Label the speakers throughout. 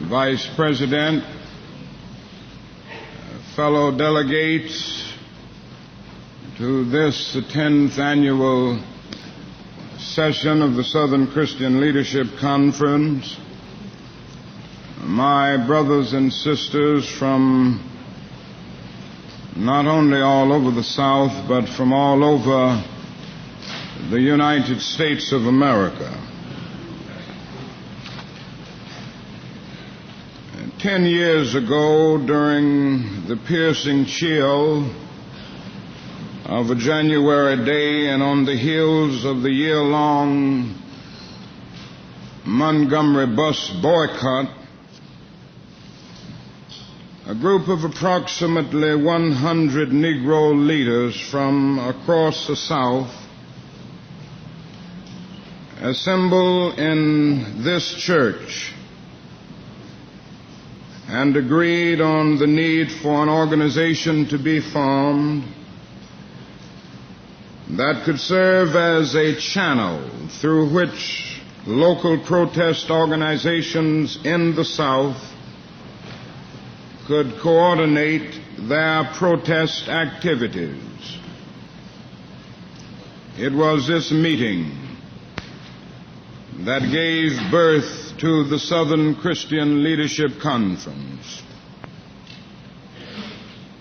Speaker 1: Vice President, fellow delegates to this, the 10th annual session of the Southern Christian Leadership Conference, my brothers and sisters from not only all over the South, but from all over the United States of America. 10 years ago, during the piercing chill of a January day and on the heels of the year-long Montgomery bus boycott, a group of approximately 100 Negro leaders from across the South assembled in this church and agreed on the need for an organization to be formed that could serve as a channel through which local protest organizations in the South could coordinate their protest activities. It was this meeting that gave birth to the Southern Christian Leadership Conference.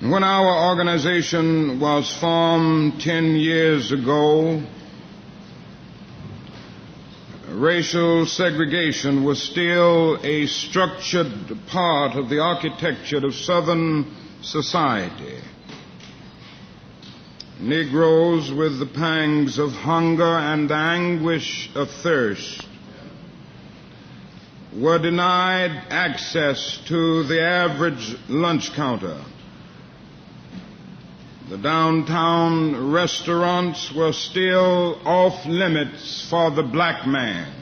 Speaker 1: When our organization was formed 10 years ago, racial segregation was still a structured part of the architecture of Southern society. Negroes with the pangs of hunger and the anguish of thirst were denied access to the average lunch counter. The downtown restaurants were still off limits for the black man.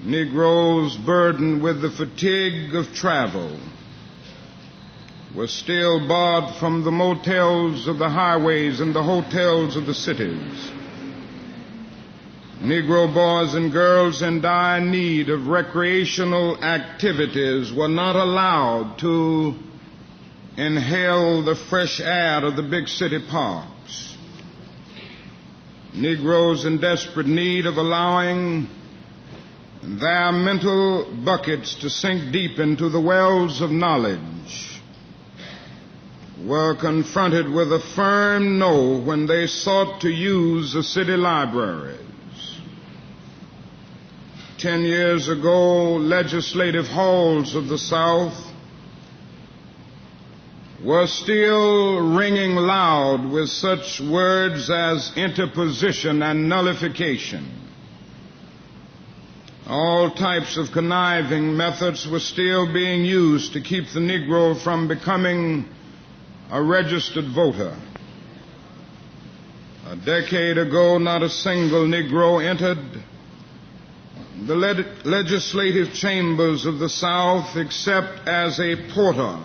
Speaker 1: Negroes burdened with the fatigue of travel were still barred from the motels of the highways and the hotels of the cities. Negro boys and girls in dire need of recreational activities were not allowed to inhale the fresh air of the big city parks. Negroes in desperate need of allowing their mental buckets to sink deep into the wells of knowledge were confronted with a firm no when they sought to use the city libraries. 10 years ago, legislative halls of the South were still ringing loud with such words as interposition and nullification. All types of conniving methods were still being used to keep the Negro from becoming a registered voter. A decade ago, not a single Negro entered the legislative chambers of the South except as a porter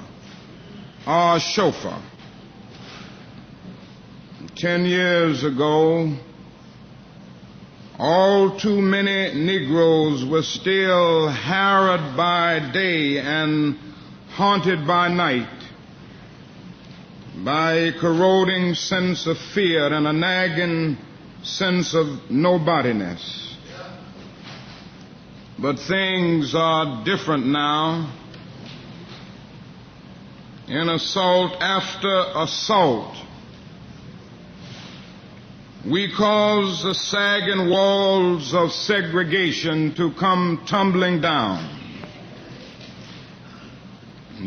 Speaker 1: or a chauffeur. 10 years ago, all too many Negroes were still harried by day and haunted by night by a corroding sense of fear and a nagging sense of nobodiness. But things are different now. In assault after assault, we cause the sagging walls of segregation to come tumbling down.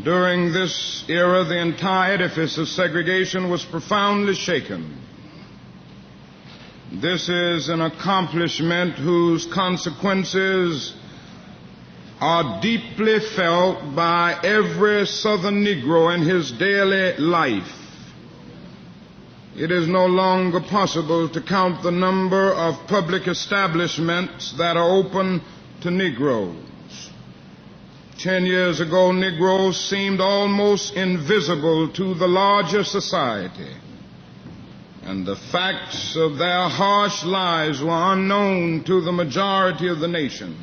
Speaker 1: During this era, the entire edifice of segregation was profoundly shaken. This is an accomplishment whose consequences are deeply felt by every Southern Negro in his daily life. It is no longer possible to count the number of public establishments that are open to Negroes. 10 years ago, Negroes seemed almost invisible to the larger society, and the facts of their harsh lives were unknown to the majority of the nation.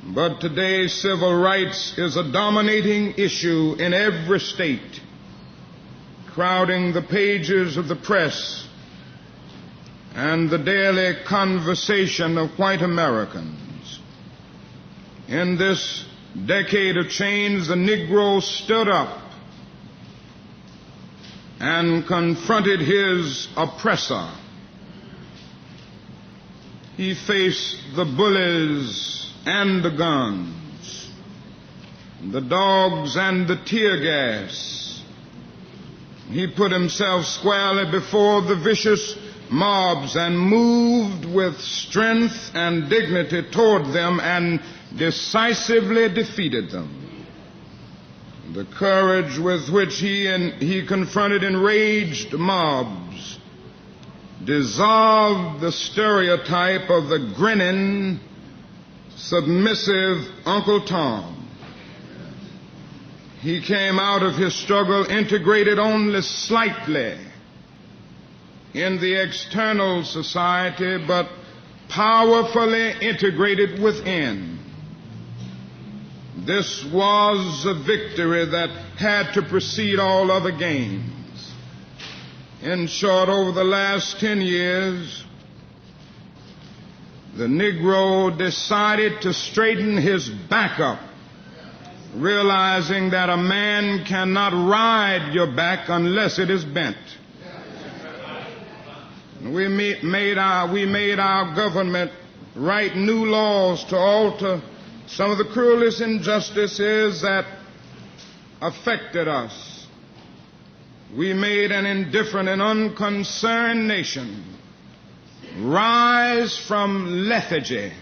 Speaker 1: But today, civil rights is a dominating issue in every state, crowding the pages of the press and the daily conversation of white Americans. In this decade of change, the Negro stood up and confronted his oppressor. He faced the bullies and the guns, the dogs and the tear gas. He put himself squarely before the vicious mobs and moved with strength and dignity toward them and decisively defeated them. The courage with which he confronted enraged mobs dissolved the stereotype of the grinning, submissive Uncle Tom. He came out of his struggle integrated only slightly in the external society, but powerfully integrated within. This was a victory that had to precede all other gains. In short, over the last 10 years, the Negro decided to straighten his back up, realizing that a man cannot ride your back unless it is bent. We made our government write new laws to alter some of the cruelest injustices that affected us. We made an indifferent and unconcerned nation rise from lethargy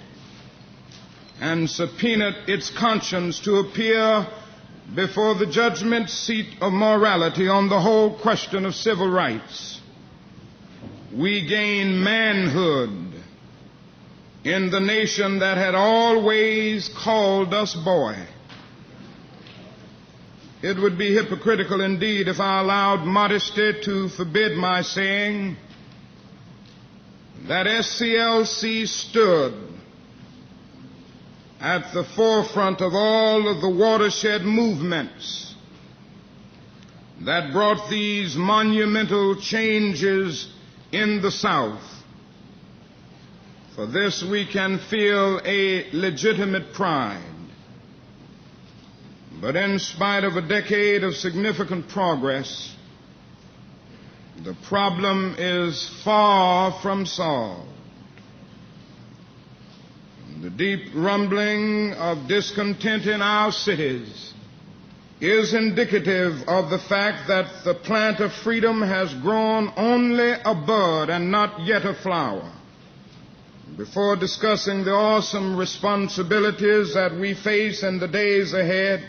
Speaker 1: and subpoenaed its conscience to appear before the judgment seat of morality on the whole question of civil rights. We gained manhood in the nation that had always called us boy. It would be hypocritical indeed if I allowed modesty to forbid my saying that SCLC stood at the forefront of all of the watershed movements that brought these monumental changes in the South. For this we can feel a legitimate pride. But in spite of a decade of significant progress, the problem is far from solved. The deep rumbling of discontent in our cities is indicative of the fact that the plant of freedom has grown only a bud and not yet a flower. Before discussing the awesome responsibilities that we face in the days ahead,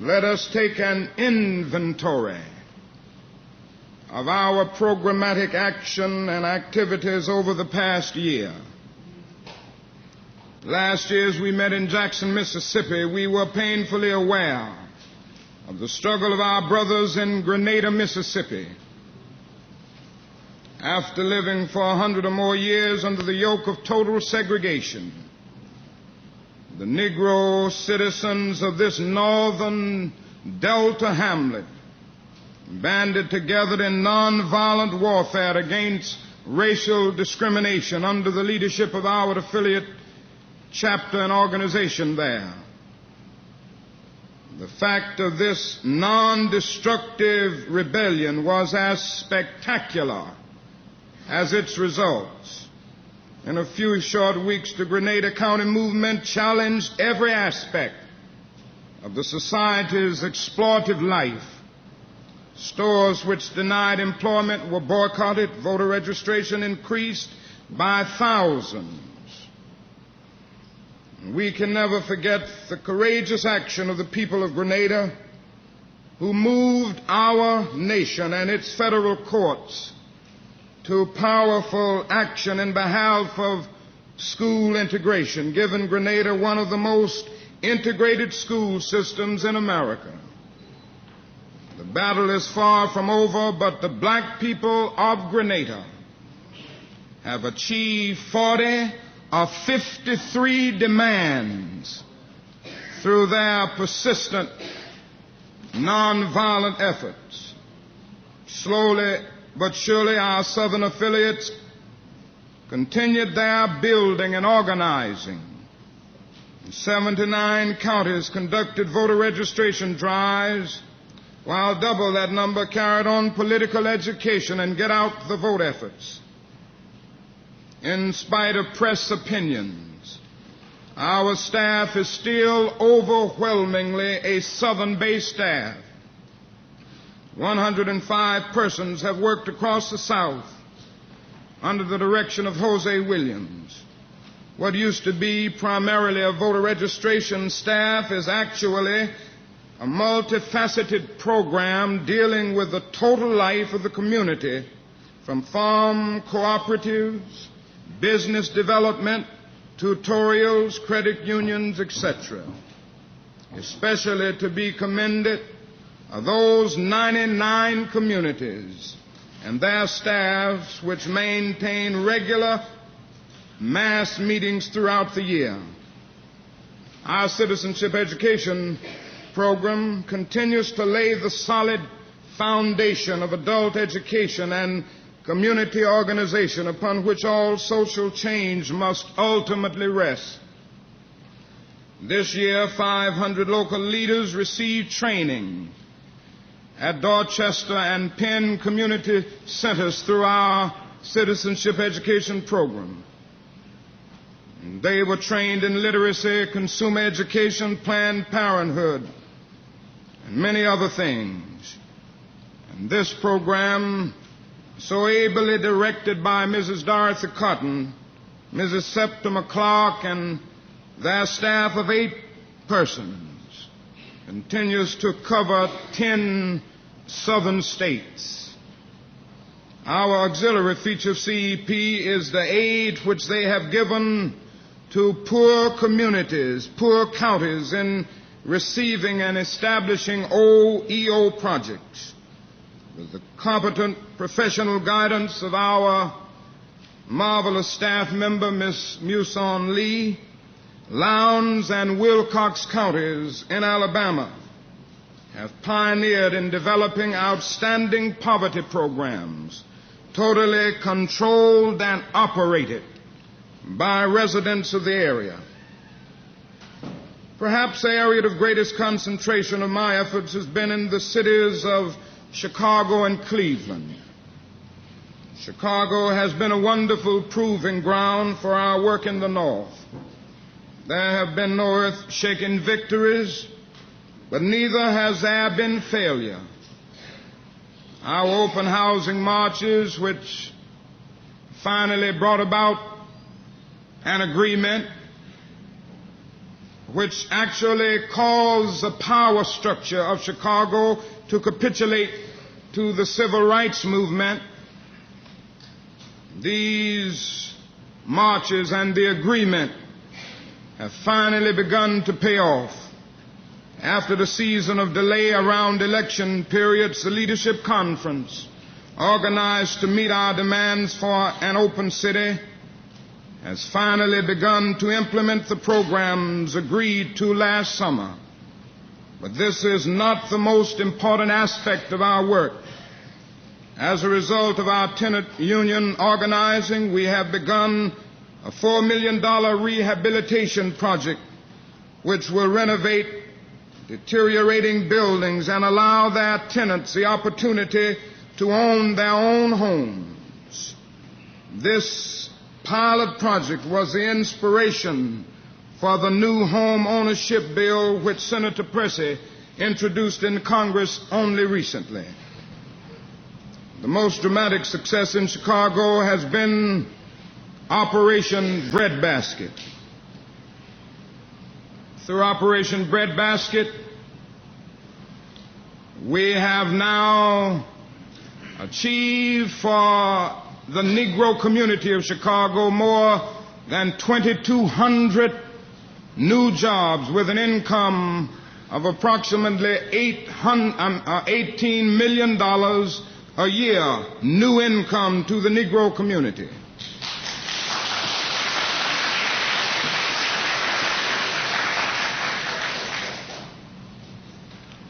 Speaker 1: let us take an inventory of our programmatic action and activities over the past year. Last year, as we met in Jackson, Mississippi, we were painfully aware of the struggle of our brothers in Grenada, Mississippi. After living for 100 or more years under the yoke of total segregation, the Negro citizens of this northern Delta hamlet banded together in nonviolent warfare against racial discrimination under the leadership of our affiliate chapter and organization there. The fact of this non-destructive rebellion was as spectacular as its results. In a few short weeks, the Grenada County movement challenged every aspect of the society's exploitive life. Stores which denied employment were boycotted. Voter registration increased by thousands. We can never forget the courageous action of the people of Grenada, who moved our nation and its federal courts to powerful action in behalf of school integration, giving Grenada one of the most integrated school systems in America. The battle is far from over, but the black people of Grenada have achieved 40 of 53 demands through their persistent, nonviolent efforts. Slowly but surely, our Southern affiliates continued their building and organizing. 79 counties conducted voter registration drives, while double that number carried on political education and get-out-the-vote efforts. In spite of press opinions, our staff is still overwhelmingly a Southern-based staff. 105 persons have worked across the South under the direction of Jose Williams. What used to be primarily a voter registration staff is actually a multifaceted program dealing with the total life of the community, from farm cooperatives, business development, tutorials, credit unions, etc. Especially to be commended are those 99 communities and their staffs which maintain regular mass meetings throughout the year. Our citizenship education program continues to lay the solid foundation of adult education and community organization upon which all social change must ultimately rest. This year, 500 local leaders received training at Dorchester and Penn community centers through our citizenship education program. They were trained in literacy, consumer education, Planned Parenthood, and many other things. And this program, so ably directed by Mrs. Dorothy Cotton, Mrs. Septima Clark, and their staff of 8 persons, continues to cover 10 southern states. Our auxiliary feature CEP is the aid which they have given to poor communities, poor counties in receiving and establishing OEO projects. With the competent professional guidance of our marvelous staff member, Miss Muson Lee, Lowndes and Wilcox counties in Alabama have pioneered in developing outstanding poverty programs, totally controlled and operated by residents of the area. Perhaps the area of greatest concentration of my efforts has been in the cities of Chicago and Cleveland. Chicago has been a wonderful proving ground for our work in the North. There have been no earth-shaking victories, but neither has there been failure. Our open housing marches, which finally brought about an agreement which actually caused the power structure of Chicago to capitulate to the civil rights movement, these marches and the agreement have finally begun to pay off. After the season of delay around election periods, the Leadership Conference, organized to meet our demands for an open city, has finally begun to implement the programs agreed to last summer. But this is not the most important aspect of our work. As a result of our tenant union organizing, we have begun a $4 million rehabilitation project which will renovate deteriorating buildings and allow their tenants the opportunity to own their own homes. This pilot project was the inspiration for the new home ownership bill which Senator Plessy introduced in Congress only recently. The most dramatic success in Chicago has been Operation Breadbasket. Through Operation Breadbasket, we have now achieved for the Negro community of Chicago more than 2,200 new jobs with an income of approximately $18 million a year, new income to the Negro community.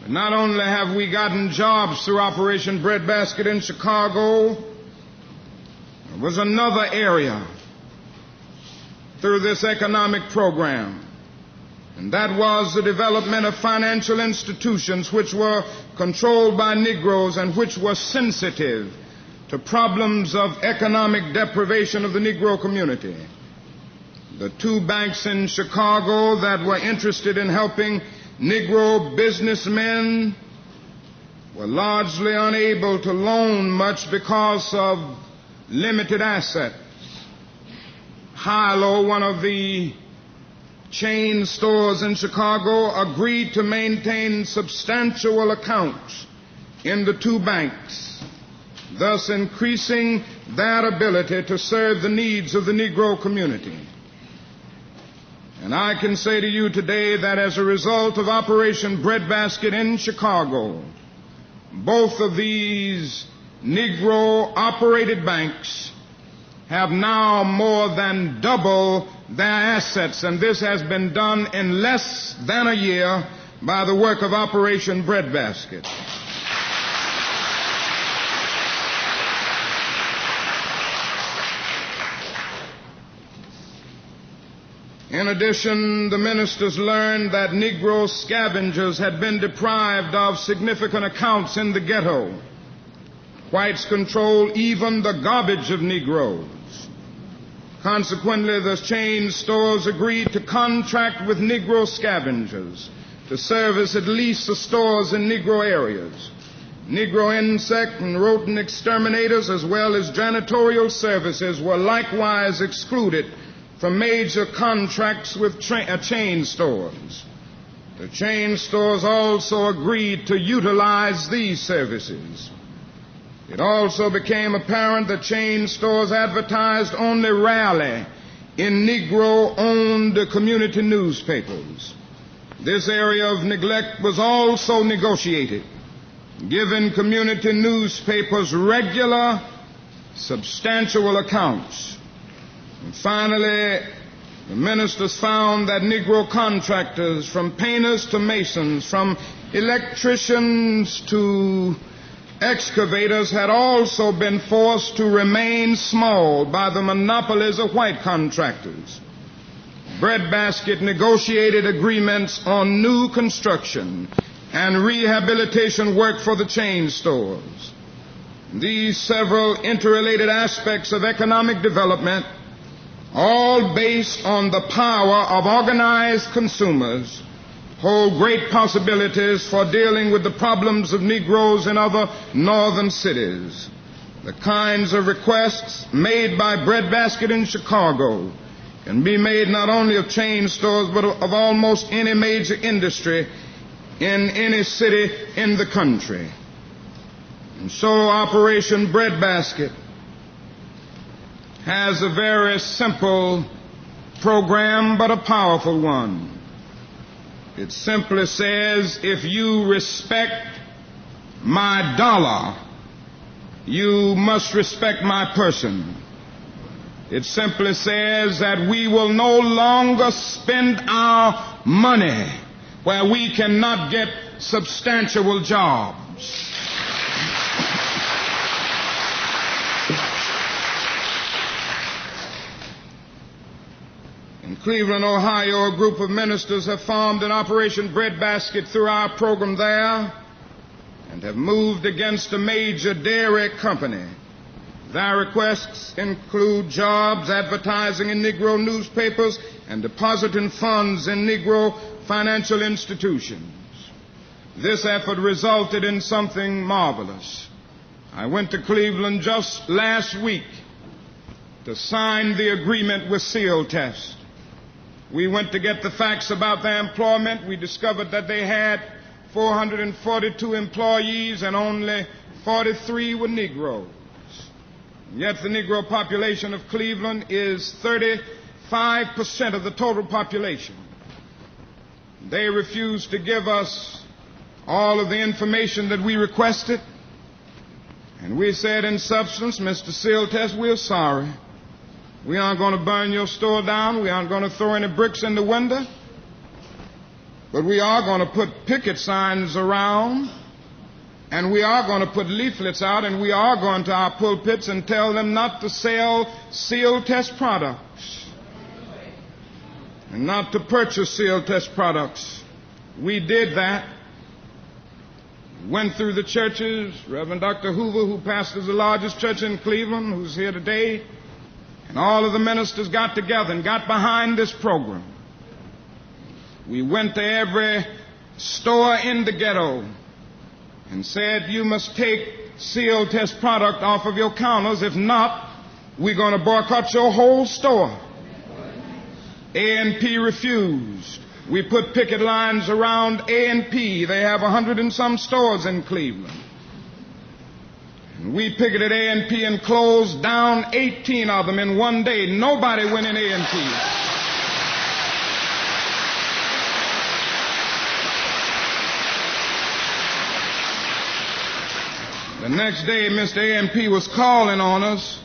Speaker 1: Not only have we gotten jobs through Operation Breadbasket in Chicago, there was another area through this economic program, and that was the development of financial institutions which were controlled by Negroes and which were sensitive to problems of economic deprivation of the Negro community. The two banks in Chicago that were interested in helping Negro businessmen were largely unable to loan much because of limited assets. Hi-Lo, one of the chain stores in Chicago, agreed to maintain substantial accounts in the two banks, thus increasing their ability to serve the needs of the Negro community. And I can say to you today that as a result of Operation Breadbasket in Chicago, both of these Negro-operated banks have now more than double their assets, and this has been done in less than a year by the work of Operation Breadbasket. In addition, the ministers learned that Negro scavengers had been deprived of significant accounts in the ghetto. Whites control even the garbage of Negroes. Consequently, the chain stores agreed to contract with Negro scavengers to service at least the stores in Negro areas. Negro insect and rodent exterminators as well as janitorial services were likewise excluded from major contracts with chain stores. The chain stores also agreed to utilize these services. It also became apparent that chain stores advertised only rarely in Negro-owned community newspapers. This area of neglect was also negotiated, giving community newspapers regular, substantial accounts. And finally, the ministers found that Negro contractors, from painters to masons, from electricians to excavators, had also been forced to remain small by the monopolies of white contractors. Breadbasket negotiated agreements on new construction and rehabilitation work for the chain stores. These several interrelated aspects of economic development, all based on the power of organized consumers, hold great possibilities for dealing with the problems of Negroes in other northern cities. The kinds of requests made by Breadbasket in Chicago can be made not only of chain stores but of almost any major industry in any city in the country. And so Operation Breadbasket has a very simple program but a powerful one. It simply says, if you respect my dollar, you must respect my person. It simply says that we will no longer spend our money where we cannot get substantial jobs. In Cleveland, Ohio, a group of ministers have formed an Operation Breadbasket through our program there and have moved against a major dairy company. Their requests include jobs, advertising in Negro newspapers, and depositing funds in Negro financial institutions. This effort resulted in something marvelous. I went to Cleveland just last week to sign the agreement with Seal Test. We went to get the facts about their employment. We discovered that they had 442 employees and only 43 were Negroes. Yet the Negro population of Cleveland is 35% of the total population. They refused to give us all of the information that we requested. And we said in substance, Mr. Seal Test, we're sorry. We aren't going to burn your store down. We aren't going to throw any bricks in the window. But we are going to put picket signs around, and we are going to put leaflets out, and we are going to our pulpits and tell them not to sell seal test products and not to purchase seal test products. We did that. Went through the churches. Reverend Dr. Hoover, who pastors the largest church in Cleveland, who's here today, and all of the ministers got together and got behind this program. We went to every store in the ghetto and said, you must take seal test product off of your counters. If not, we're going to boycott your whole store. A&P refused. We put picket lines around A&P. They have 100 and some stores in Cleveland. And we picketed A&P and closed down 18 of them in one day. Nobody went in A&P. The next day, Mr. A&P was calling on us,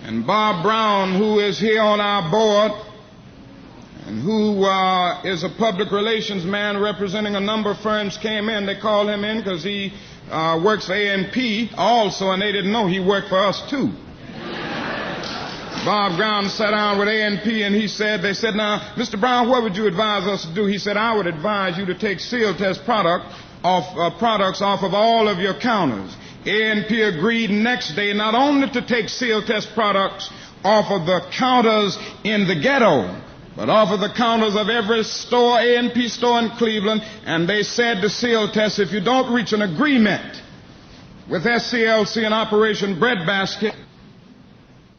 Speaker 1: and Bob Brown, who is here on our board and who is a public relations man representing a number of firms, came in. They called him in because he works for A&P also, and they didn't know he worked for us too. Bob Brown sat down with A&P, and they said, now, Mr. Brown, what would you advise us to do? He said, I would advise you to take seal test products off of all of your counters. A&P agreed next day not only to take seal test products off of the counters in the ghetto, but off of the counters of every store, A&P store in Cleveland, and they said to seal test, if you don't reach an agreement with SCLC and Operation Breadbasket,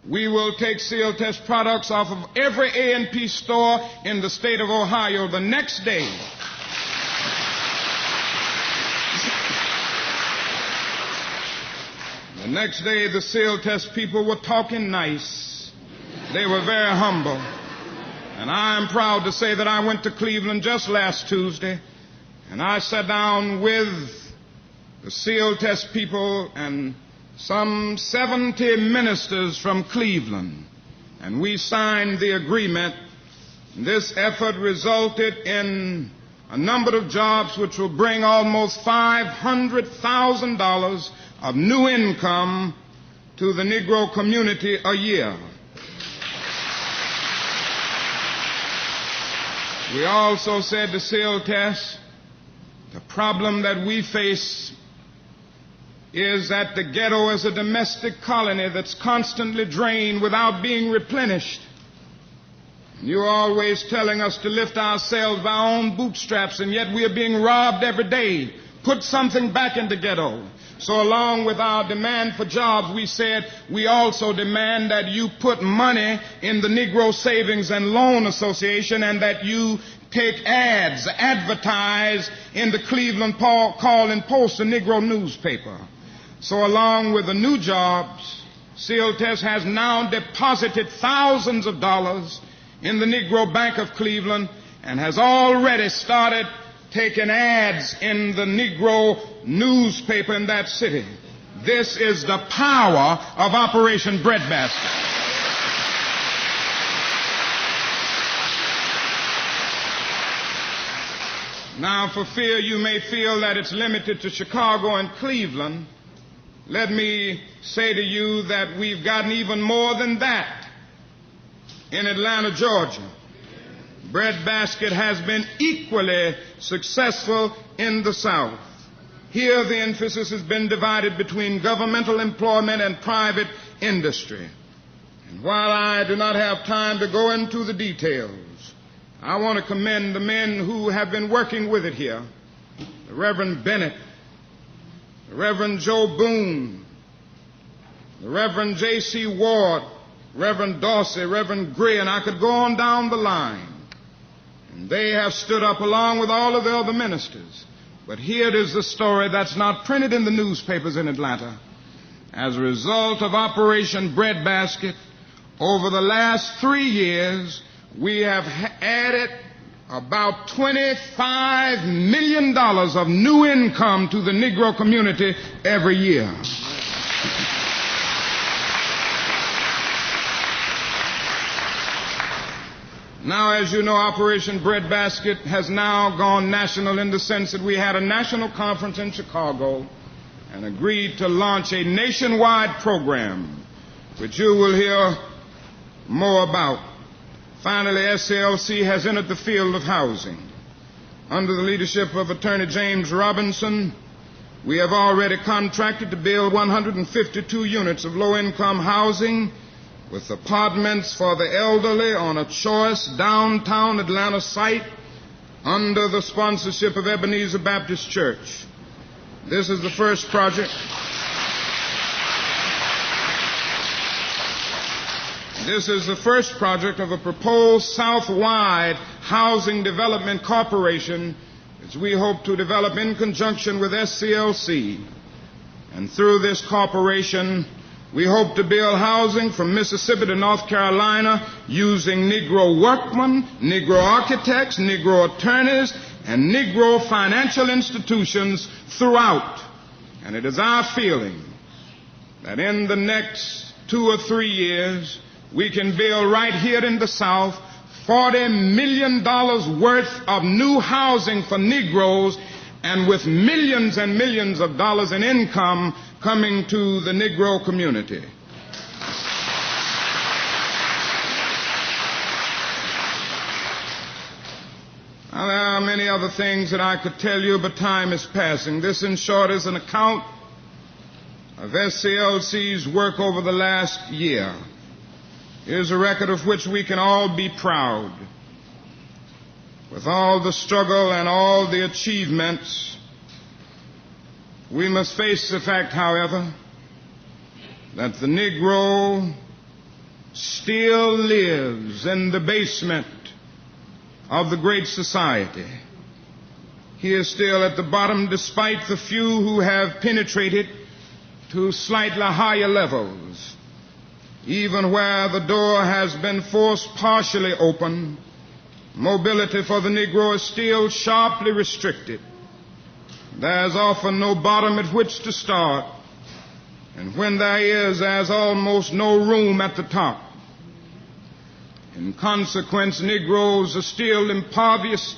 Speaker 1: we will take seal test products off of every A&P store in the state of Ohio the next day. The next day, the seal test people were talking nice. They were very humble. And I am proud to say that I went to Cleveland just last Tuesday, and I sat down with the seal test people and some 70 ministers from Cleveland, and we signed the agreement. This effort resulted in a number of jobs which will bring almost $500,000 of new income to the Negro community a year. We also said to seal test, the problem that we face is that the ghetto is a domestic colony that's constantly drained without being replenished. You're always telling us to lift ourselves by our own bootstraps, and yet we are being robbed every day. Put something back in the ghetto. So along with our demand for jobs, we said we also demand that you put money in the Negro Savings and Loan Association, and that you take ads, advertise in the Cleveland Call and Post, a Negro newspaper. So along with the new jobs, seal test has now deposited thousands of dollars in the Negro Bank of Cleveland and has already started taking ads in the Negro newspaper in that city. This is the power of Operation Breadbasket. Now, for fear you may feel that it's limited to Chicago and Cleveland, let me say to you that we've gotten even more than that in Atlanta, Georgia. Breadbasket has been equally successful in the South. Here the emphasis has been divided between governmental employment and private industry. And while I do not have time to go into the details, I want to commend the men who have been working with it here. The Reverend Bennett, the Reverend Joe Boone, the Reverend J.C. Ward, Reverend Dorsey, Reverend Gray, and I could go on down the line. And they have stood up along with all of the other ministers. But here is the story that's not printed in the newspapers in Atlanta. As a result of Operation Breadbasket, over the last 3 years, we have added about $25 million of new income to the Negro community every year. Now, as you know, Operation Breadbasket has now gone national in the sense that we had a national conference in Chicago and agreed to launch a nationwide program, which you will hear more about. Finally, SCLC has entered the field of housing. Under the leadership of Attorney James Robinson, we have already contracted to build 152 units of low-income housing with apartments for the elderly on a choice downtown Atlanta site under the sponsorship of Ebenezer Baptist Church. This is the first project. This is the first project of a proposed Southwide Housing Development Corporation, which we hope to develop in conjunction with SCLC. And through this corporation, we hope to build housing from Mississippi to North Carolina using Negro workmen, Negro architects, Negro attorneys, and Negro financial institutions throughout. And it is our feeling that in the next 2 or 3 years, we can build right here in the South $40 million worth of new housing for Negroes, and with millions and millions of dollars in income coming to the Negro community. Now, there are many other things that I could tell you, but time is passing. This, in short, is an account of SCLC's work over the last year. Here's a record of which we can all be proud. With all the struggle and all the achievements, we must face the fact, however, that the Negro still lives in the basement of the great society. He is still at the bottom, despite the few who have penetrated to slightly higher levels. Even where the door has been forced partially open, mobility for the Negro is still sharply restricted. There's often no bottom at which to start, and when there is, there's almost no room at the top. In consequence, Negroes are still impoverished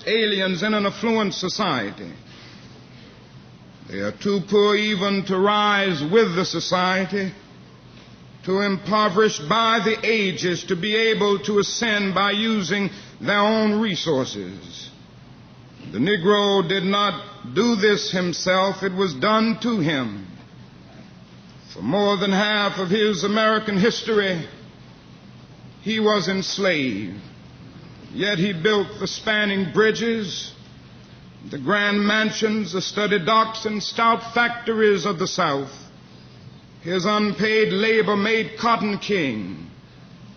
Speaker 1: aliens in an affluent society. They are too poor even to rise with the society, too impoverished by the ages to be able to ascend by using their own resources. The Negro did not do this himself, it was done to him. For more than half of his American history, he was enslaved. Yet he built the spanning bridges, the grand mansions, the sturdy docks, and stout factories of the South. His unpaid labor made cotton king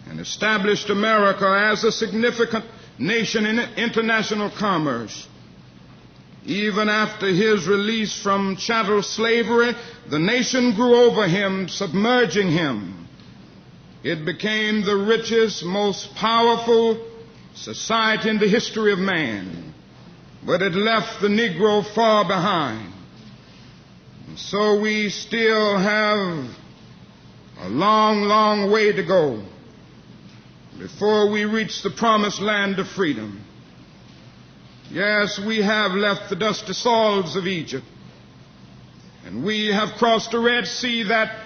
Speaker 1: and established America as a significant nation in international commerce. Even after his release from chattel slavery, the nation grew over him, submerging him. It became the richest, most powerful society in the history of man, but it left the Negro far behind. And so we still have a long, long way to go before we reach the promised land of freedom. Yes, we have left the dusty soils of Egypt, and we have crossed the Red Sea that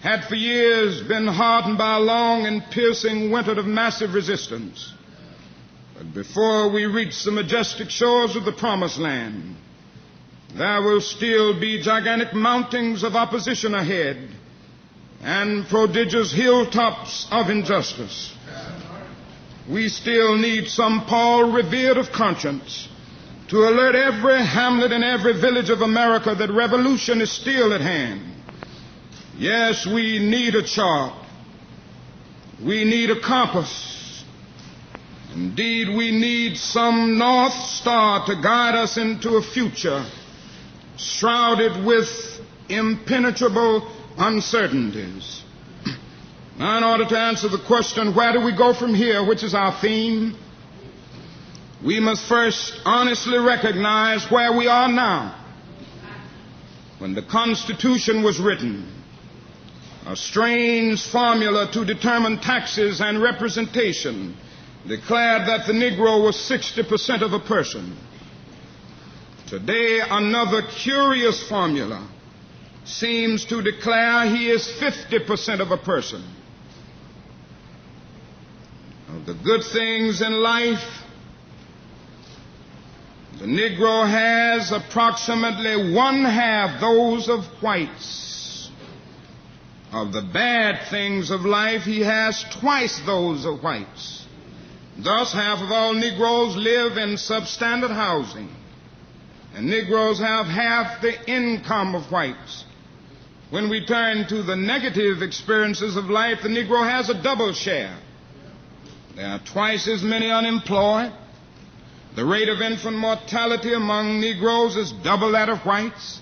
Speaker 1: had for years been hardened by a long and piercing winter of massive resistance. But before we reach the majestic shores of the Promised Land, there will still be gigantic mountains of opposition ahead and prodigious hilltops of injustice. We still need some Paul revered of conscience to alert every hamlet and every village of America that revolution is still at hand. Yes, we need a chart. We need a compass. Indeed, we need some North Star to guide us into a future shrouded with impenetrable uncertainties. Now, in order to answer the question, where do we go from here, which is our theme, we must first honestly recognize where we are now. When the Constitution was written, a strange formula to determine taxes and representation, declared that the Negro was 60% of a person. Today, another curious formula seems to declare he is 50% of a person. Of the good things in life, the Negro has approximately one-half those of whites. Of the bad things of life, he has twice those of whites. Thus, half of all Negroes live in substandard housing, and Negroes have half the income of whites. When we turn to the negative experiences of life, the Negro has a double share. There are twice as many unemployed. The rate of infant mortality among Negroes is double that of whites.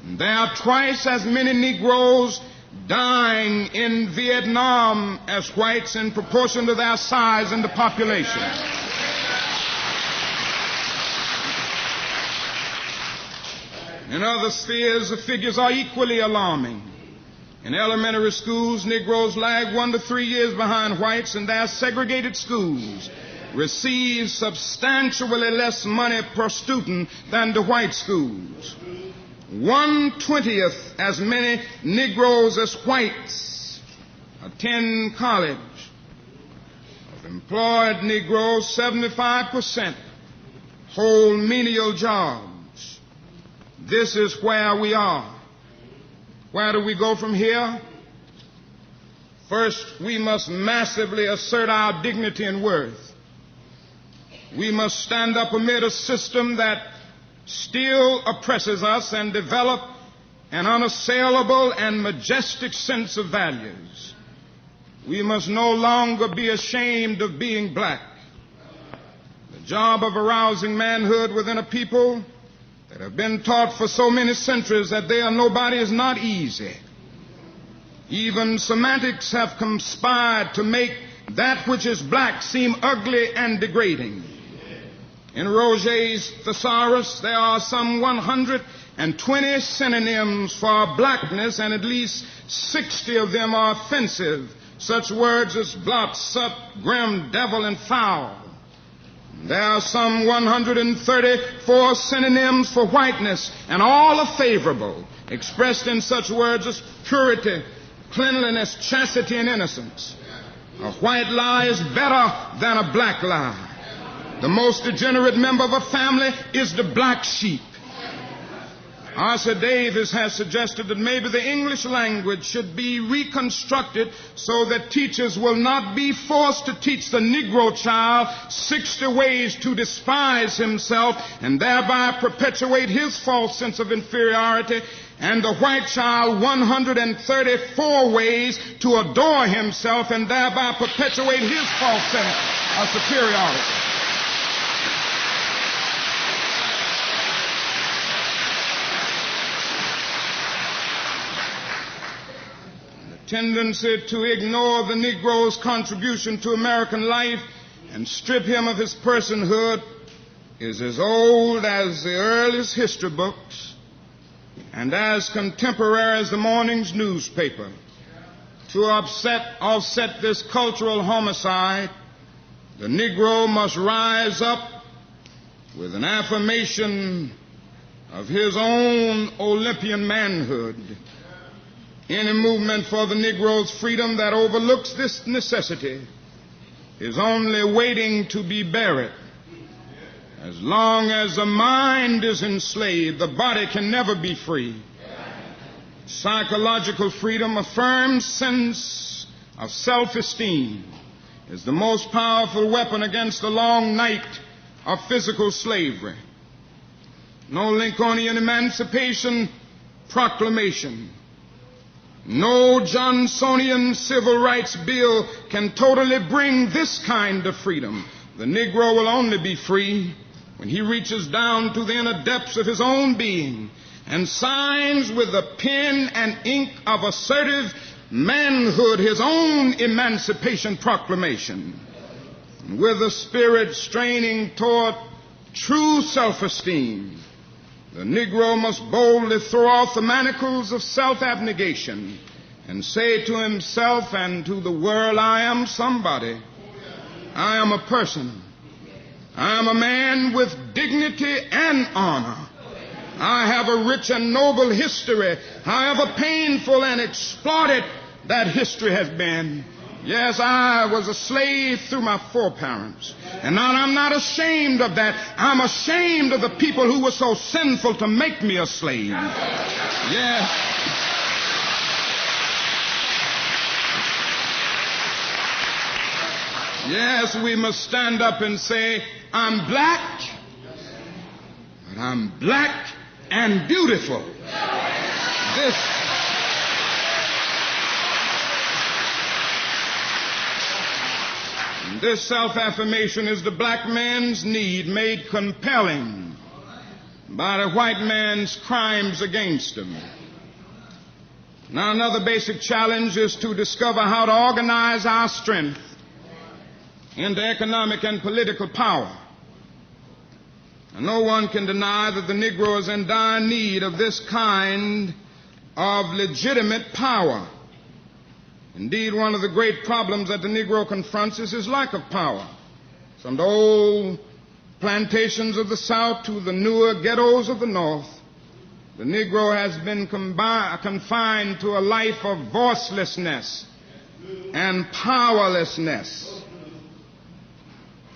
Speaker 1: And there are twice as many Negroes dying in Vietnam as whites in proportion to their size in the population. In other spheres, the figures are equally alarming. In elementary schools, Negroes lag 1 to 3 years behind whites, and their segregated schools receive substantially less money per student than the white schools. 1/20th as many Negroes as whites attend college. Of employed Negroes, 75% hold menial jobs. This is where we are. Where do we go from here? First, we must massively assert our dignity and worth. We must stand up amid a system that still oppresses us and develop an unassailable and majestic sense of values. We must no longer be ashamed of being black. The job of arousing manhood within a people that have been taught for so many centuries that they are nobody is not easy. Even semantics have conspired to make that which is black seem ugly and degrading. In Roget's thesaurus, there are some 120 synonyms for blackness, and at least 60 of them are offensive, such words as blot, sup, grim, devil, and foul. There are some 134 synonyms for whiteness, and all are favorable, expressed in such words as purity, cleanliness, chastity, and innocence. A white lie is better than a black lie. The most degenerate member of a family is the black sheep. Arthur Davis has suggested that maybe the English language should be reconstructed so that teachers will not be forced to teach the Negro child 60 ways to despise himself and thereby perpetuate his false sense of inferiority, and the white child 134 ways to adore himself and thereby perpetuate his false sense of superiority. Tendency to ignore the Negro's contribution to American life and strip him of his personhood is as old as the earliest history books and as contemporary as the morning's newspaper. To offset this cultural homicide, the Negro must rise up with an affirmation of his own Olympian manhood. Any movement for the Negro's freedom that overlooks this necessity is only waiting to be buried. As long as the mind is enslaved, the body can never be free. Psychological freedom, a firm sense of self-esteem, is the most powerful weapon against the long night of physical slavery. No Lincolnian Emancipation Proclamation, no Johnsonian Civil Rights Bill can totally bring this kind of freedom. The Negro will only be free when he reaches down to the inner depths of his own being and signs with the pen and ink of assertive manhood his own Emancipation Proclamation. And with a spirit straining toward true self-esteem, the Negro must boldly throw off the manacles of self-abnegation and say to himself and to the world, I am somebody. I am a person. I am a man with dignity and honor. I have a rich and noble history. However painful and exploited that history has been. Yes, I was a slave through my foreparents. And I'm not ashamed of that. I'm ashamed of the people who were so sinful to make me a slave. Yes. Yes, we must stand up and say, I'm black, but I'm black and beautiful. This self-affirmation is the black man's need made compelling by the white man's crimes against him. Now, another basic challenge is to discover how to organize our strength into economic and political power. And no one can deny that the Negro is in dire need of this kind of legitimate power. Indeed, one of the great problems that the Negro confronts is his lack of power. From the old plantations of the South to the newer ghettos of the North, the Negro has been confined to a life of voicelessness and powerlessness.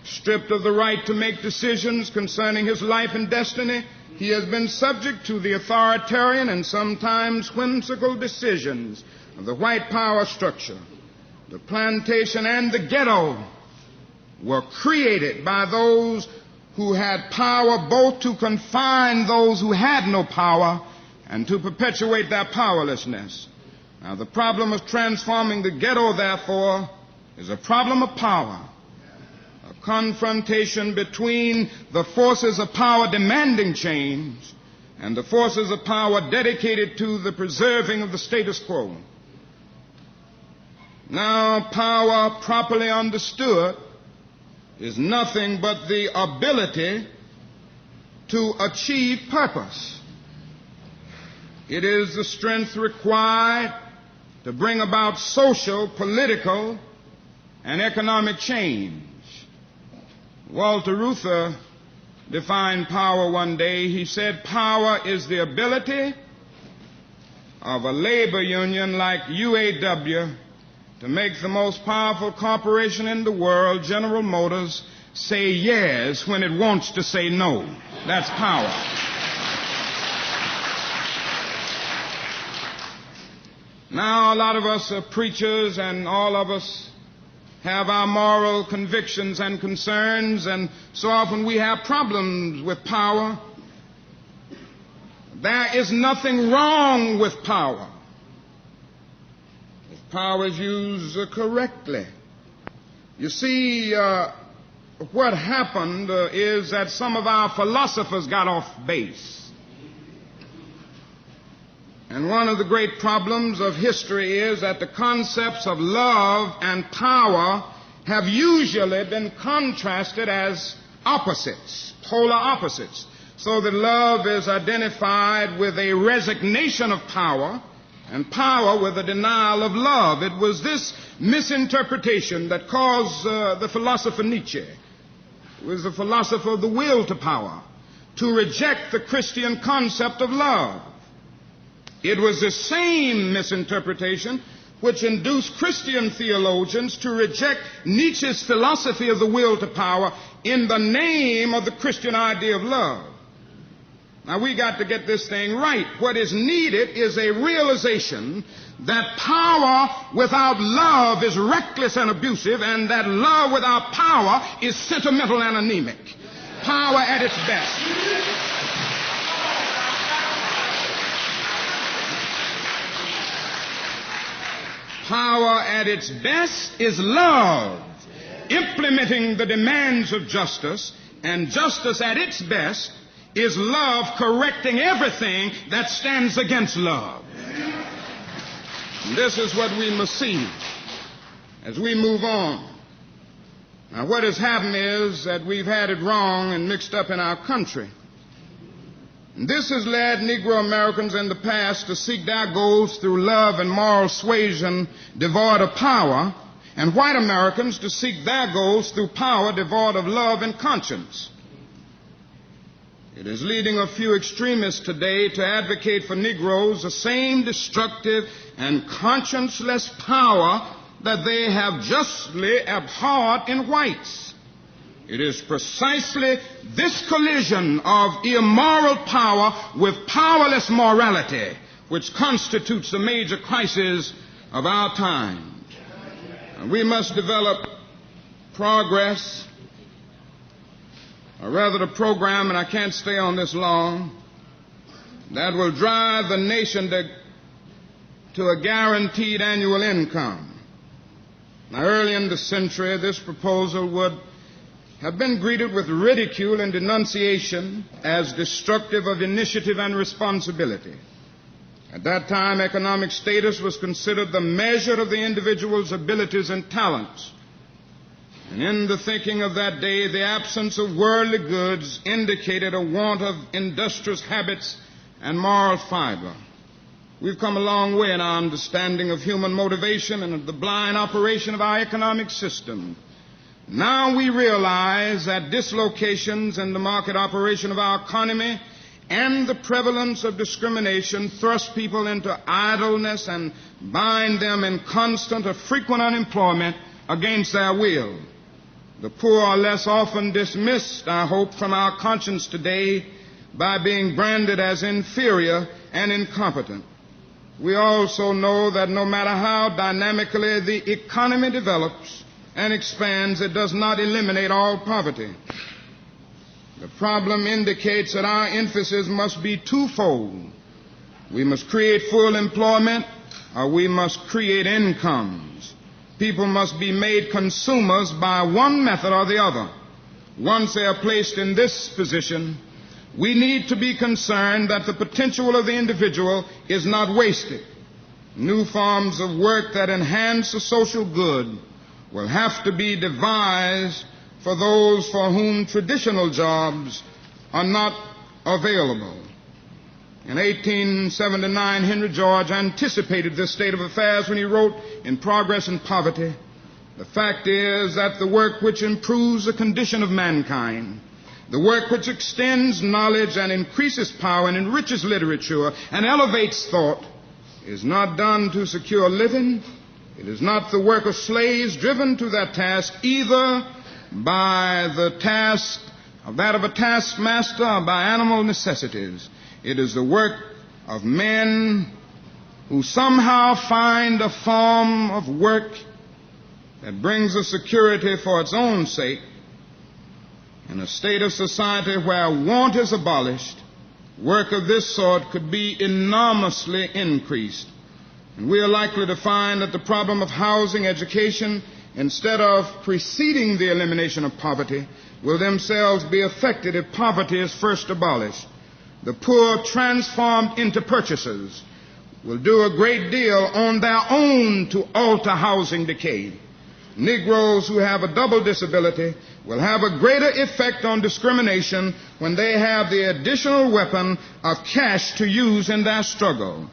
Speaker 1: Stripped of the right to make decisions concerning his life and destiny, he has been subject to the authoritarian and sometimes whimsical decisions of the white power structure. The plantation and the ghetto were created by those who had power both to confine those who had no power and to perpetuate their powerlessness. Now, the problem of transforming the ghetto, therefore, is a problem of power. A confrontation between the forces of power demanding change and the forces of power dedicated to the preserving of the status quo. Now, power properly understood is nothing but the ability to achieve purpose. It is the strength required to bring about social, political, and economic change. Walter Reuther defined power one day. He said, power is the ability of a labor union like UAW to make the most powerful corporation in the world, General Motors, say yes when it wants to say no. That's power. Now, a lot of us are preachers, and all of us have our moral convictions and concerns, and so often we have problems with power. There is nothing wrong with power. Power is used correctly. You see, what happened is that some of our philosophers got off base. And one of the great problems of history is that the concepts of love and power have usually been contrasted as opposites, polar opposites. So that love is identified with a resignation of power, and power with a denial of love. It was this misinterpretation that caused the philosopher Nietzsche, who was the philosopher of the will to power, to reject the Christian concept of love. It was the same misinterpretation which induced Christian theologians to reject Nietzsche's philosophy of the will to power in the name of the Christian idea of love. Now, we got to get this thing right. What is needed is a realization that power without love is reckless and abusive, and that love without power is sentimental and anemic. Power at its best. Power at its best is love, implementing the demands of justice, and justice at its best is love correcting everything that stands against love. And this is what we must see as we move on. Now, what has happened is that we've had it wrong and mixed up in our country. And this has led Negro Americans in the past to seek their goals through love and moral suasion devoid of power, and white Americans to seek their goals through power devoid of love and conscience. It is leading a few extremists today to advocate for Negroes the same destructive and conscienceless power that they have justly abhorred in whites. It is precisely this collision of immoral power with powerless morality which constitutes the major crisis of our time. And we must develop progress, or rather the program, and I can't stay on this long, that will drive the nation to a guaranteed annual income. Now, early in the century, this proposal would have been greeted with ridicule and denunciation as destructive of initiative and responsibility. At that time, economic status was considered the measure of the individual's abilities and talents. And in the thinking of that day, the absence of worldly goods indicated a want of industrious habits and moral fiber. We've come a long way in our understanding of human motivation and of the blind operation of our economic system. Now we realize that dislocations in the market operation of our economy and the prevalence of discrimination thrust people into idleness and bind them in constant or frequent unemployment against their will. The poor are less often dismissed, I hope, from our conscience today by being branded as inferior and incompetent. We also know that no matter how dynamically the economy develops and expands, it does not eliminate all poverty. The problem indicates that our emphasis must be twofold. We must create full employment, or we must create incomes. People must be made consumers by one method or the other. Once they are placed in this position, we need to be concerned that the potential of the individual is not wasted. New forms of work that enhance the social good will have to be devised for those for whom traditional jobs are not available. In 1879, Henry George anticipated this state of affairs when he wrote in Progress and Poverty, "The fact is that the work which improves the condition of mankind, the work which extends knowledge and increases power and enriches literature and elevates thought, is not done to secure living. It is not the work of slaves driven to that task, either by the task of that of a taskmaster or by animal necessities. It is the work of men who somehow find a form of work that brings a security for its own sake. In a state of society where want is abolished, work of this sort could be enormously increased. And we are likely to find that the problem of housing, education, instead of preceding the elimination of poverty, will themselves be affected if poverty is first abolished. The poor, transformed into purchasers, will do a great deal on their own to alter housing decay. Negroes who have a double disability will have a greater effect on discrimination when they have the additional weapon of cash to use in their struggle.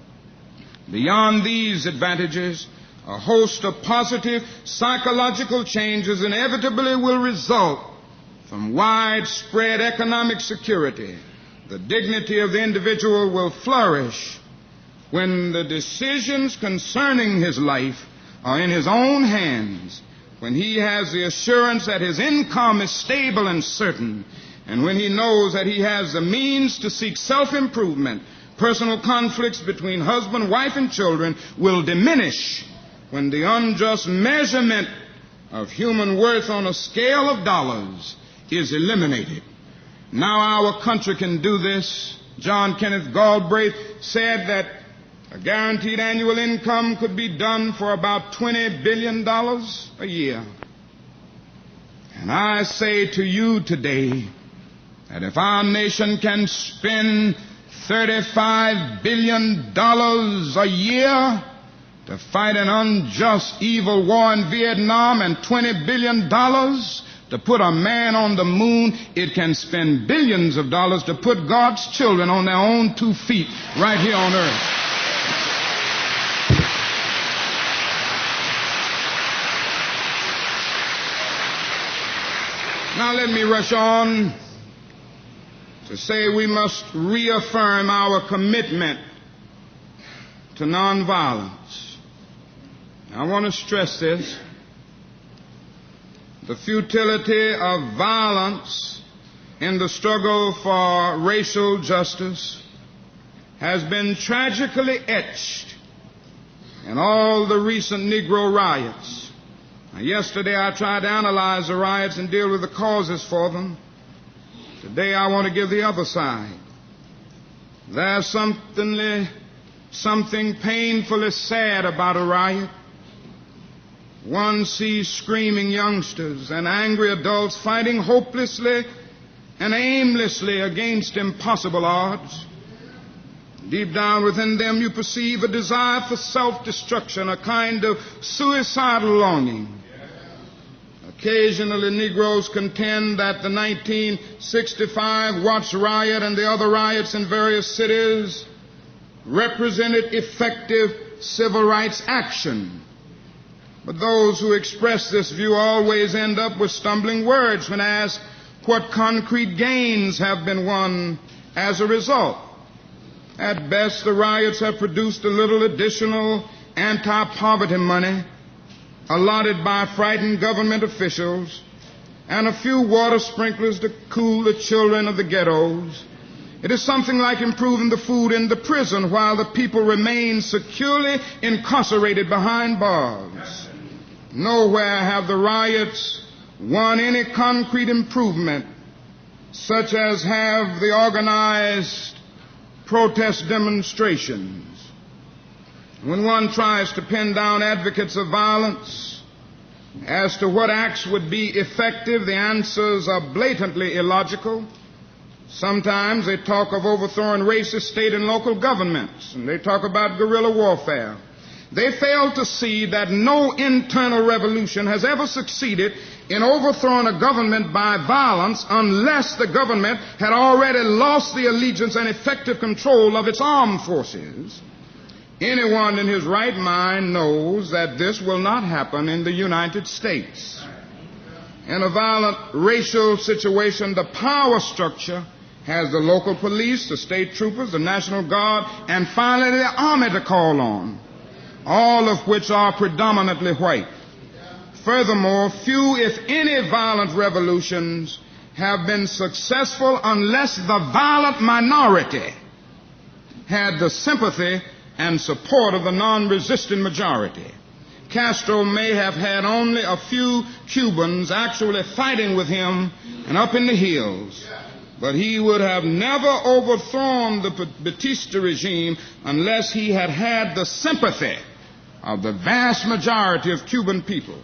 Speaker 1: Beyond these advantages, a host of positive psychological changes inevitably will result from widespread economic security. The dignity of the individual will flourish when the decisions concerning his life are in his own hands, when he has the assurance that his income is stable and certain, and when he knows that he has the means to seek self-improvement. Personal conflicts between husband, wife, and children will diminish when the unjust measurement of human worth on a scale of dollars is eliminated. Now our country can do this. John Kenneth Galbraith said that a guaranteed annual income could be done for about $20 billion a year. And I say to you today that if our nation can spend $35 billion a year to fight an unjust, evil war in Vietnam and $20 billion to put a man on the moon, it can spend billions of dollars to put God's children on their own 2 feet right here on earth. Now let me rush on to say we must reaffirm our commitment to nonviolence. I want to stress this. The futility of violence in the struggle for racial justice has been tragically etched in all the recent Negro riots. Now, yesterday I tried to analyze the riots and deal with the causes for them. Today I want to give the other side. There's something painfully sad about a riot. One sees screaming youngsters and angry adults fighting hopelessly and aimlessly against impossible odds. Deep down within them you perceive a desire for self-destruction, a kind of suicidal longing. Occasionally Negroes contend that the 1965 Watts riot and the other riots in various cities represented effective civil rights action. But those who express this view always end up with stumbling words when asked what concrete gains have been won as a result. At best, the riots have produced a little additional anti-poverty money allotted by frightened government officials and a few water sprinklers to cool the children of the ghettos. It is something like improving the food in the prison while the people remain securely incarcerated behind bars. Nowhere have the riots won any concrete improvement, such as have the organized protest demonstrations. When one tries to pin down advocates of violence as to what acts would be effective, the answers are blatantly illogical. Sometimes they talk of overthrowing racist state and local governments, and they talk about guerrilla warfare. They fail to see that no internal revolution has ever succeeded in overthrowing a government by violence unless the government had already lost the allegiance and effective control of its armed forces. Anyone in his right mind knows that this will not happen in the United States. In a violent racial situation, the power structure has the local police, the state troopers, the National Guard, and finally the Army to call on, all of which are predominantly white. Furthermore, few, if any, violent revolutions have been successful unless the violent minority had the sympathy and support of the non-resistant majority. Castro may have had only a few Cubans actually fighting with him and up in the hills, but he would have never overthrown the Batista regime unless he had had the sympathy of the vast majority of Cuban people.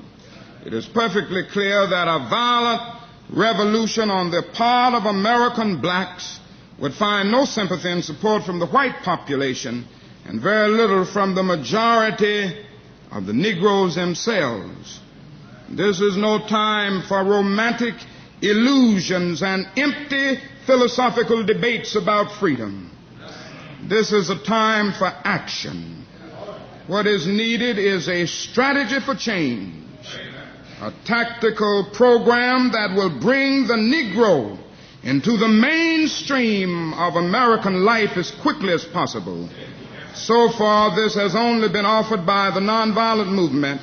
Speaker 1: It is perfectly clear that a violent revolution on the part of American blacks would find no sympathy and support from the white population and very little from the majority of the Negroes themselves. This is no time for romantic illusions and empty philosophical debates about freedom. This is a time for action. What is needed is a strategy for change, a tactical program that will bring the Negro into the mainstream of American life as quickly as possible. So far, this has only been offered by the nonviolent movement.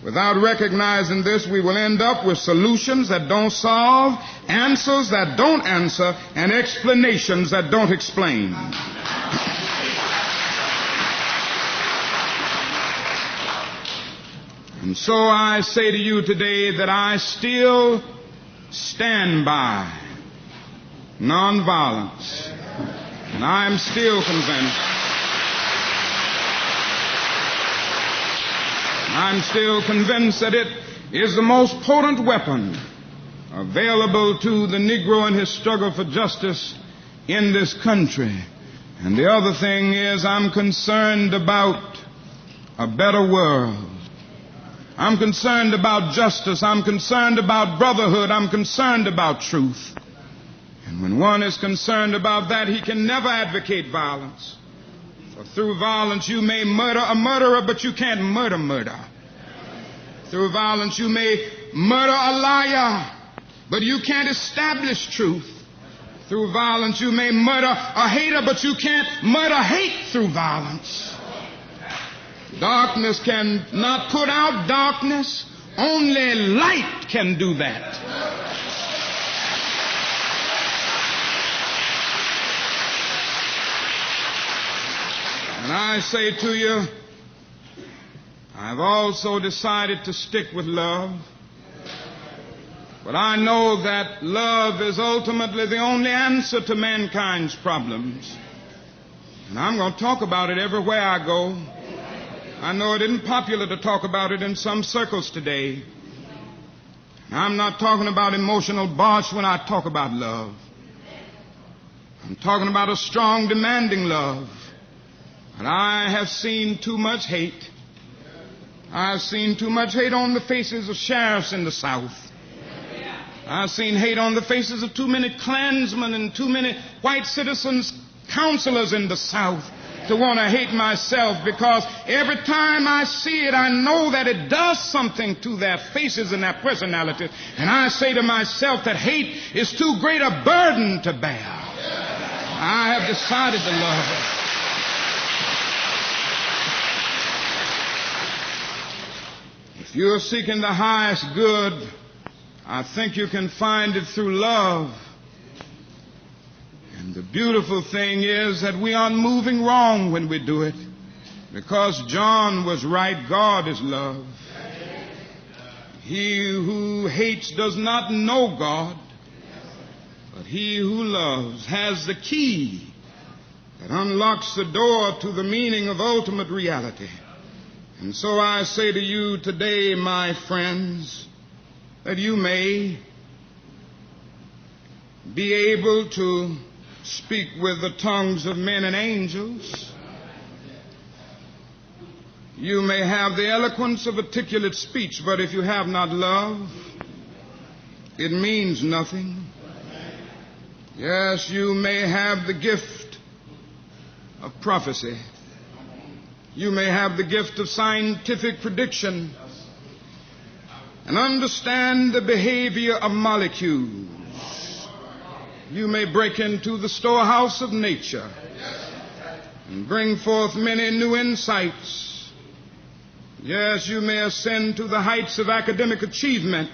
Speaker 1: Without recognizing this, we will end up with solutions that don't solve, answers that don't answer, and explanations that don't explain. And so I say to you today that I still stand by nonviolence. And I am still convinced. I'm still convinced that it is the most potent weapon available to the Negro in his struggle for justice in this country. And the other thing is I'm concerned about a better world. I'm concerned about justice. I'm concerned about brotherhood. I'm concerned about truth. And when one is concerned about that, he can never advocate violence. For through violence you may murder a murderer, but you can't murder. Through violence you may murder a liar, but you can't establish truth. Through violence you may murder a hater, but you can't murder hate through violence. Darkness can not put out darkness. Only light can do that. And I say to you, I've also decided to stick with love. But I know that love is ultimately the only answer to mankind's problems. And I'm going to talk about it everywhere I go. I know it isn't popular to talk about it in some circles today. I'm not talking about emotional bosh when I talk about love. I'm talking about a strong, demanding love. And I have seen too much hate. I've seen too much hate on the faces of sheriffs in the South. I've seen hate on the faces of too many Klansmen and too many white citizens, counselors in the South, to want to hate myself, because every time I see it, I know that it does something to their faces and their personalities. And I say to myself that hate is too great a burden to bear. I have decided to love it. If you're seeking the highest good, I think you can find it through love. And the beautiful thing is that we aren't moving wrong when we do it, because John was right. God is love. He who hates does not know God, but he who loves has the key that unlocks the door to the meaning of ultimate reality. And so I say to you today, my friends, that you may be able to speak with the tongues of men and angels. You may have the eloquence of articulate speech, but if you have not love, it means nothing. Yes, you may have the gift of prophecy. You may have the gift of scientific prediction and understand the behavior of molecules. You may break into the storehouse of nature and bring forth many new insights. Yes, you may ascend to the heights of academic achievement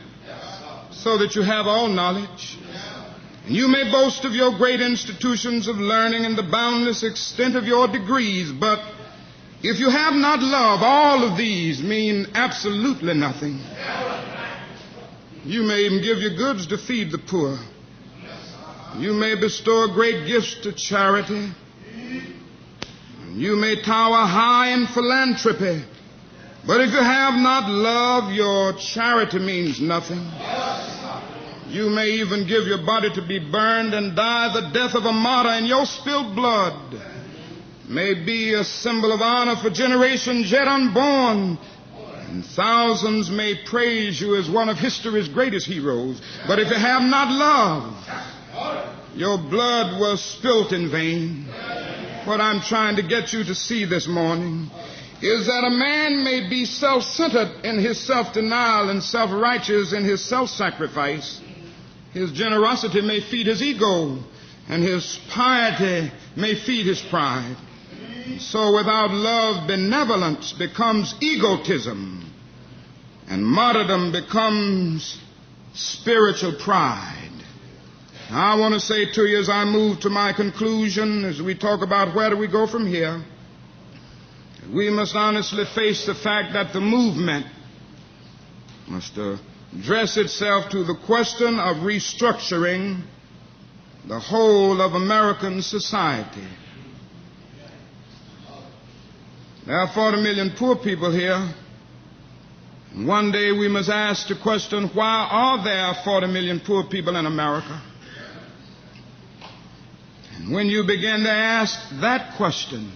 Speaker 1: so that you have all knowledge. And you may boast of your great institutions of learning and the boundless extent of your degrees, but if you have not love, all of these mean absolutely nothing. You may even give your goods to feed the poor. You may bestow great gifts to charity. You may tower high in philanthropy. But if you have not love, your charity means nothing. You may even give your body to be burned and die the death of a martyr, and your spilled blood may be a symbol of honor for generations yet unborn. And thousands may praise you as one of history's greatest heroes. But if you have not love, your blood was spilt in vain. What I'm trying to get you to see this morning is that a man may be self-centered in his self-denial and self-righteous in his self-sacrifice. His generosity may feed his ego, and his piety may feed his pride. So without love, benevolence becomes egotism, and martyrdom becomes spiritual pride. Now, I want to say to you as I move to my conclusion, as we talk about where do we go from here, we must honestly face the fact that the movement must address itself to the question of restructuring the whole of American society. There are 40 million poor people here. And one day we must ask the question, why are there 40 million poor people in America? And when you begin to ask that question,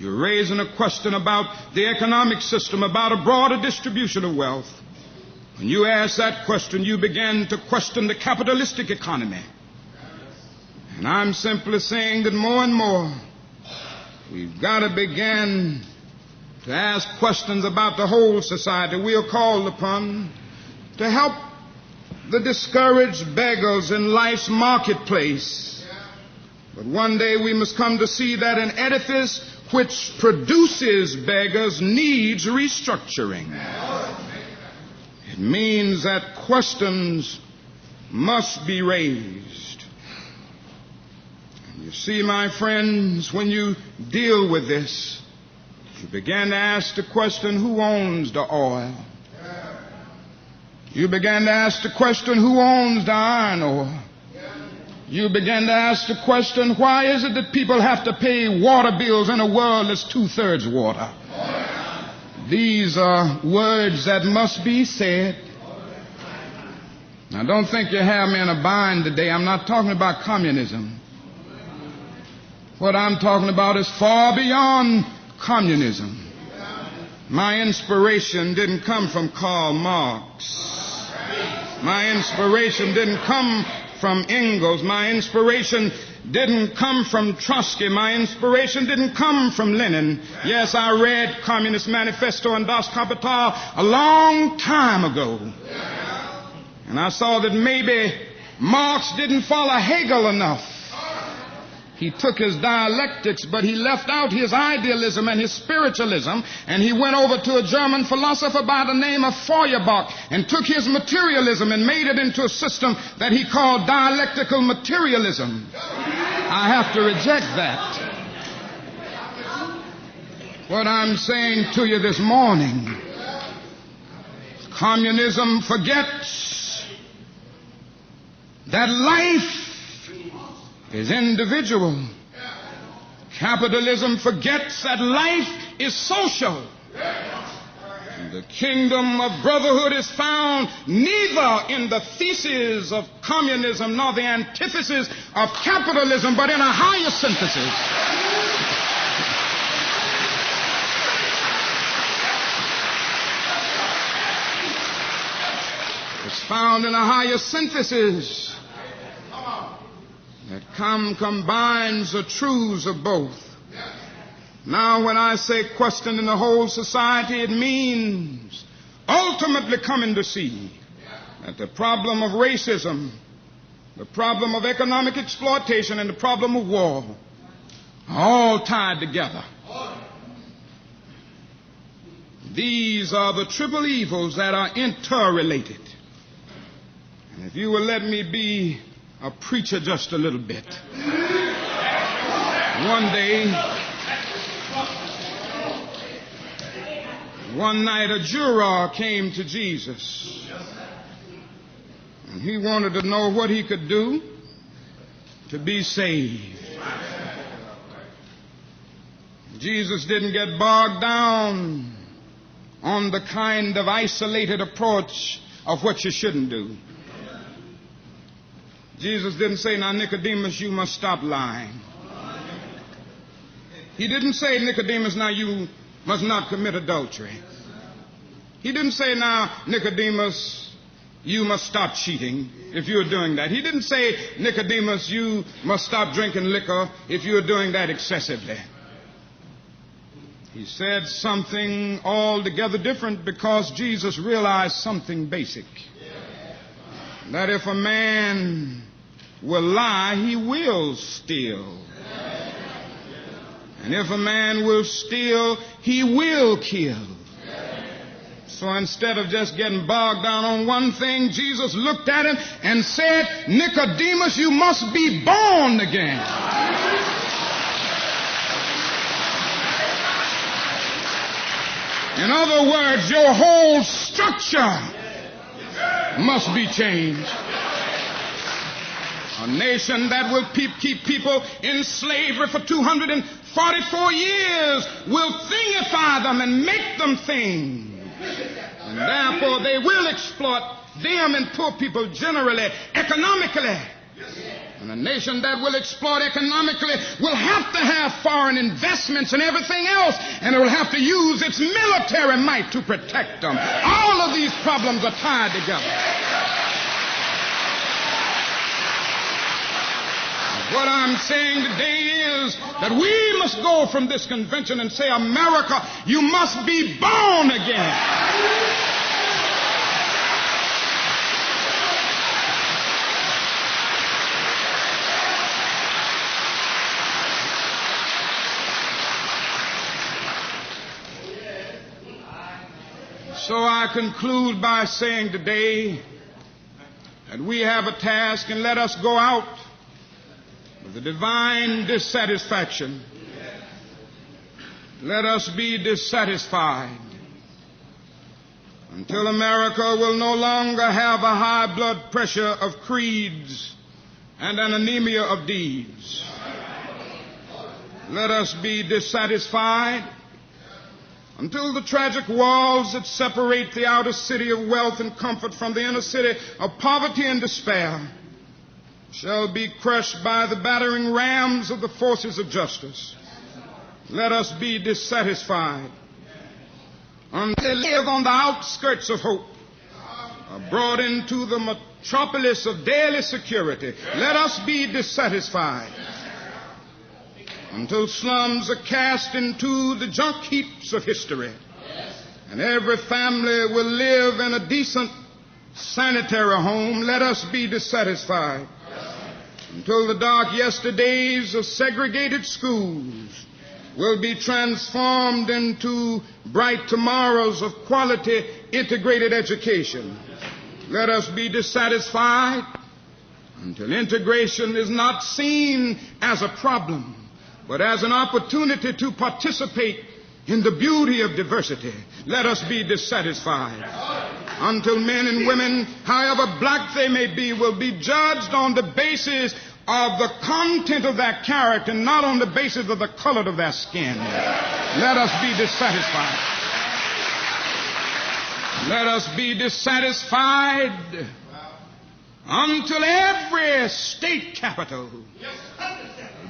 Speaker 1: You're raising a question about the economic system, about a broader distribution of wealth. When you ask that question, you begin to question the capitalistic economy. And I'm simply saying that more and more, we've got to begin to ask questions about the whole society. We are called upon to help the discouraged beggars in life's marketplace. But one day we must come to see that an edifice which produces beggars needs restructuring. It means that questions must be raised. And you see, my friends, when you deal with this, you begin to ask the question, who owns the oil? You begin to ask the question, who owns the iron ore? You begin to ask the question, why is it that people have to pay water bills in a world that's 2/3 water? These are words that must be said. Now, don't think you have me in a bind today. I'm not talking about communism. What I'm talking about is far beyond communism. My inspiration didn't come from Karl Marx. My inspiration didn't come from Engels. My inspiration didn't come from Trotsky. My inspiration didn't come from Lenin. Yes, I read Communist Manifesto and Das Kapital a long time ago. And I saw that maybe Marx didn't follow Hegel enough. He took his dialectics, but he left out his idealism and his spiritualism, and he went over to a German philosopher by the name of Feuerbach and took his materialism and made it into a system that he called dialectical materialism. I have to reject that. What I'm saying to you this morning, communism forgets that life is individual. Capitalism forgets that life is social. And the kingdom of brotherhood is found neither in the thesis of communism nor the antithesis of capitalism, but in a higher synthesis. It's found in a higher synthesis that combines the truths of both. Now, when I say question in the whole society, it means ultimately coming to see that the problem of racism, the problem of economic exploitation, and the problem of war are all tied together. These are the triple evils that are interrelated. And if you will let me be a preacher just a little bit. One night a juror came to Jesus. And he wanted to know what he could do to be saved. Jesus didn't get bogged down on the kind of isolated approach of what you shouldn't do. Jesus didn't say, now, Nicodemus, you must stop lying. He didn't say, Nicodemus, now you must not commit adultery. He didn't say, now, Nicodemus, you must stop cheating if you're doing that. He didn't say, Nicodemus, you must stop drinking liquor if you're doing that excessively. He said something altogether different because Jesus realized something basic. That if a man will lie, he will steal. And if a man will steal, he will kill. So instead of just getting bogged down on one thing, Jesus looked at him and said, Nicodemus, you must be born again. In other words, your whole structure must be changed. A nation that will keep people in slavery for 244 years will thingify them and make them things. And therefore they will exploit them and poor people generally, economically. And a nation that will exploit economically will have to have foreign investments and everything else, and it will have to use its military might to protect them. All of these problems are tied together. What I'm saying today is that we must go from this convention and say, America, you must be born again. So I conclude by saying today that we have a task, and let us go out with a divine dissatisfaction. Let us be dissatisfied until America will no longer have a high blood pressure of creeds and an anemia of deeds. Let us be dissatisfied until the tragic walls that separate the outer city of wealth and comfort from the inner city of poverty and despair shall be crushed by the battering rams of the forces of justice. Let us be dissatisfied until we live on the outskirts of hope, brought into the metropolis of daily security. Let us be dissatisfied until slums are cast into the junk heaps of history, and every family will live in a decent, sanitary home. Let us be dissatisfied until the dark yesterdays of segregated schools will be transformed into bright tomorrows of quality integrated education. Let us be dissatisfied until integration is not seen as a problem, but as an opportunity to participate in the beauty of diversity. Let us be dissatisfied until men and women, however black they may be, will be judged on the basis of the content of their character, not on the basis of the color of their skin. Let us be dissatisfied. Let us be dissatisfied until every state capital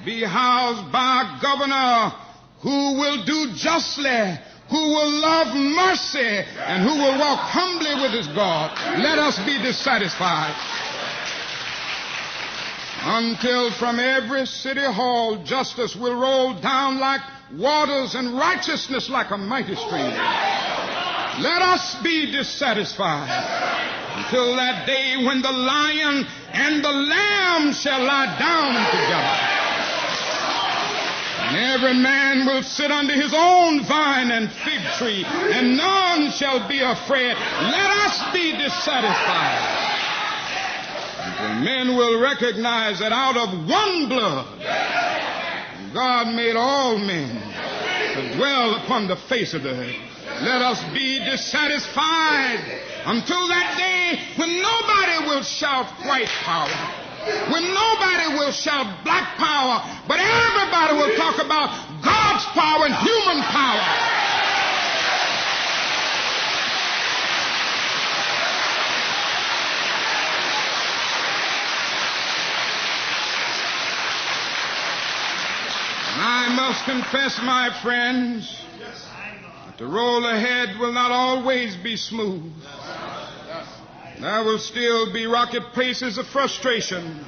Speaker 1: be housed by a governor who will do justly, who will love mercy, and who will walk humbly with his God. Let us be dissatisfied until from every city hall justice will roll down like waters and righteousness like a mighty stream. Let us be dissatisfied until that day when the lion and the lamb shall lie down together, and every man will sit under his own vine and fig tree, and none shall be afraid. Let us be dissatisfied until men will recognize that out of one blood God made all men to dwell upon the face of the earth. Let us be dissatisfied until that day when nobody will shout white power, when nobody will shout black power, but everybody will talk about God's power and human power. I must confess, my friends, that the road ahead will not always be smooth. There will still be rocky places of frustration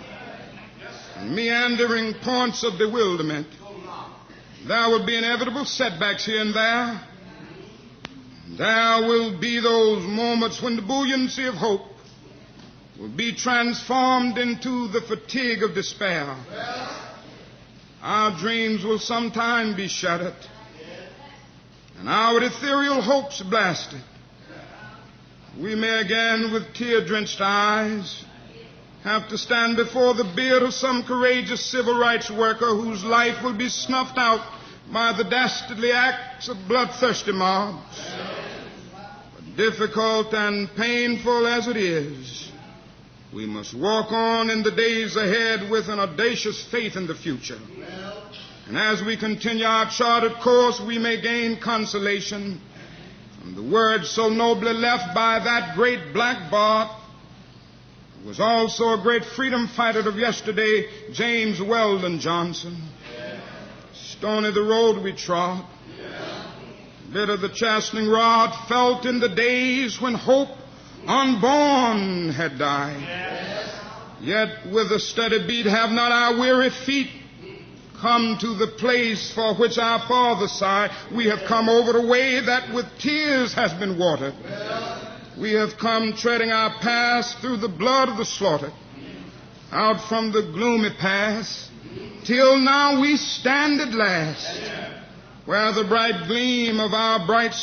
Speaker 1: and meandering points of bewilderment. There will be inevitable setbacks here and there. There will be those moments when the buoyancy of hope will be transformed into the fatigue of despair. Our dreams will sometime be shattered and our ethereal hopes blasted. We may again, with tear-drenched eyes, have to stand before the bier of some courageous civil rights worker whose life will be snuffed out by the dastardly acts of bloodthirsty mobs. But difficult and painful as it is, we must walk on in the days ahead with an audacious faith in the future. And as we continue our charted course, we may gain consolation from the words so nobly left by that great black Bart: was also a great freedom fighter of yesterday, James Weldon Johnson. Stony the road we trod, bitter the chastening rod, felt in the days when hope unborn had died. Yet with a steady beat have not our weary feet come to the place for which our fathers sighed. We have come over the way that with tears has been watered. We have come treading our paths through the blood of the slaughtered, out from the gloomy past, till now we stand at last, where the bright gleam of our bright